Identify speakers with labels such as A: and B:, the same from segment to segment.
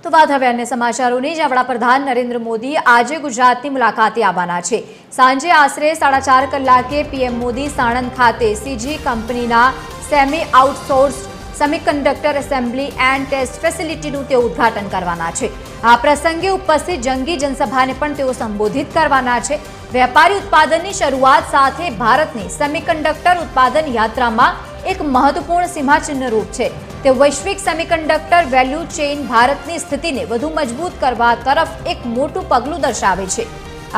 A: તો વાત હવે અન્ય સમાચારોની જ્યાં વડાપ્રધાન નરેન્દ્ર મોદી આજે ગુજરાતની મુલાકાતે આવવાના છે। સાંજે આશરે 4:30 કલાકે પીએમ મોદી સાણંદ ખાતે સીજી કંપનીના semi outsourced semiconductor assembly and test ફેસિલિટીનું તેઓ ઉદ્ઘાટન કરવાના છે। આ પ્રસંગે ઉપસ્થિત જંગી જનસભાને પણ તેઓ સંબોધિત કરવાના છે। વેપારી ઉત્પાદનની શરૂઆત સાથે ભારતની સેમિકન્ડક્ટર ઉત્પાદન યાત્રામાં એક મહત્વપૂર્ણ સીમાચિહ્ન રૂપ છે। તે વૈશ્વિક સેમિકન્ડક્ટર વેલ્યુ ચેઇન ભારતની સ્થિતિને વધુ મજબૂત કરવા તરફ એક મોટું પગલું દર્શાવે છે।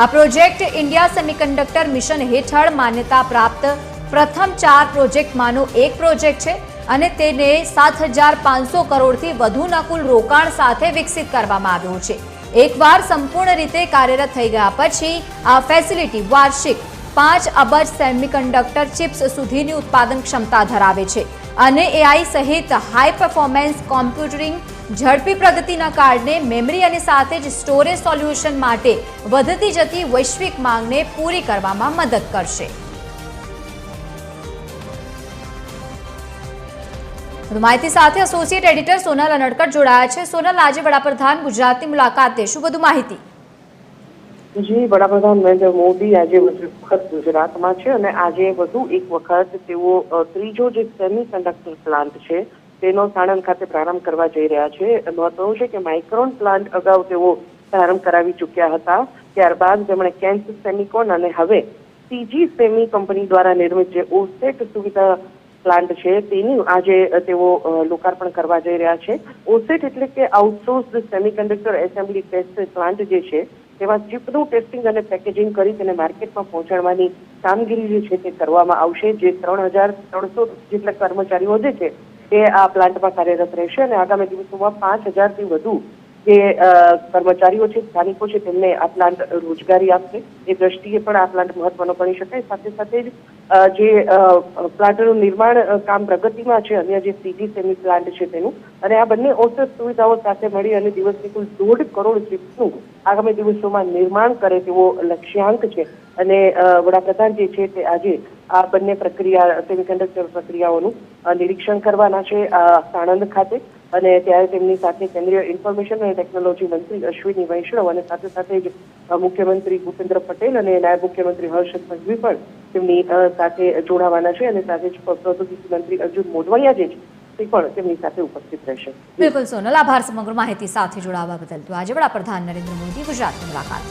A: આ પ્રોજેક્ટ ઇન્ડિયા સેમિકન્ડક્ટર મિશન હેઠળ માન્યતા પ્રાપ્ત પ્રથમ 4 પ્રોજેક્ટમાંનો એક પ્રોજેક્ટ છે અને તેને 7,500 કરોડથી વધુના કુલ રોકાણ સાથે વિકસિત કરવામાં આવ્યો છે। એકવાર સંપૂર્ણ રીતે કાર્યરત થઈ ગયા પછી આ ફેસિલિટી વાર્ષિક 5 અબજ સેમિકન્ડક્ટર ચિપ્સ સુધીની ઉત્પાદન ક્ષમતા ધરાવે છે અને એઆઈ સહિત હાઈ પરફોર્મન્સ કોમ્પ્યુટિંગ ઝડપી પ્રગતિના કારણે મેમરી અને સાથે જ સ્ટોરેજ સોલ્યુશન માટે વધતી જતી વૈશ્વિક માંગને પૂરી કરવામાં મદદ કરશે। માહિતી સાથે એસોસિએટ એડિટર સોનલ અનડકટ જોડાયા છે। સોનલ, આજે વડાપ્રધાન ગુજરાતની મુલાકાતે શું વધુ માહિતી?
B: જી, વડાપ્રધાન નરેન્દ્ર મોદી આજે વખત ગુજરાતમાં છે અને આજે વધુ એક વખત તેઓ ત્રીજો જે સેમી કંડક્ટર પ્લાન્ટ છે તેનો સાણંદ ખાતે પ્રારંભ કરવા જઈ રહ્યા છે। મહત્વનું છે કે માઇક્રોન પ્લાન્ટ અગાઉ તેઓ પ્રારંભ કરાવી ચૂક્યા હતા, ત્યારબાદ તેમણે કેન્સ સેમિકોન અને હવે સીજી સેમી કંપની દ્વારા નિર્મિત જે ઓસેટ સુવિધા પ્લાન્ટ છે તેની આજે તેઓ લોકાર્પણ કરવા જઈ રહ્યા છે। ઓસેટ એટલે કે outsourced semiconductor assembly test plant જે છે તેમાં ચિપનું ટેસ્ટિંગ અને પેકેજિંગ કરી તેને માર્કેટમાં પહોંચાડવાની કામગીરી જે છે તે કરવામાં આવશે। જે 3,300 જેટલા કર્મચારીઓ જે છે તે આ પ્લાન્ટમાં કાર્યરત રહેશે અને આગામી દિવસોમાં 5,000થી વધુ જે કર્મચારીઓ છે, સ્થાનિકો છે, તેમને આ પ્લાન્ટ રોજગારી આપશે। એ દ્રષ્ટિએ પણ આ પ્લાન્ટ મહત્વનો ગણી શકાય। સાથે સાથે જ જે પ્લાન્ટનું નિર્માણ કામ પ્રગતિમાં છે અન્ય જે સીજી સેમી પ્લાન્ટ છે તેનું, અને આ બંને ઓસેટ સુવિધાઓ સાથે મળી અને દિવસની કુલ 1.5 કરોડ ચિપ્સનું આગામી દિવસોમાં નિર્માણ કરે તેવો લક્ષ્યાંક છે। અને વડાપ્રધાન જે છે તે આજે આ બંને પ્રક્રિયા સેમિકન્ડક્ટર પ્રક્રિયાઓનું નિરીક્ષણ કરવાના છે સાણંદ ખાતે, અને ત્યારે તેમની સાથે કેન્દ્રીય ઇન્ફોર્મેશન અને ટેકનોલોજી મંત્રી અશ્વિની વૈષ્ણવ અને સાથે સાથે જ મુખ્યમંત્રી ભૂપેન્દ્ર પટેલ અને નાયબ મુખ્યમંત્રી હર્ષ સંઘવી પણ તેમની સાથે જોડાવાના છે અને સાથે જ પ્રૌદ્યોગિકી મંત્રી અર્જુન મોઢવાડિયા જે છે તે પણ તેમની સાથે ઉપસ્થિત રહેશે।
A: બિલકુલ સોનલ, આભાર સમગ્ર માહિતી સાથે જોડાવા બદલ। તો આજે વડાપ્રધાન નરેન્દ્ર મોદી ગુજરાતની મુલાકાત।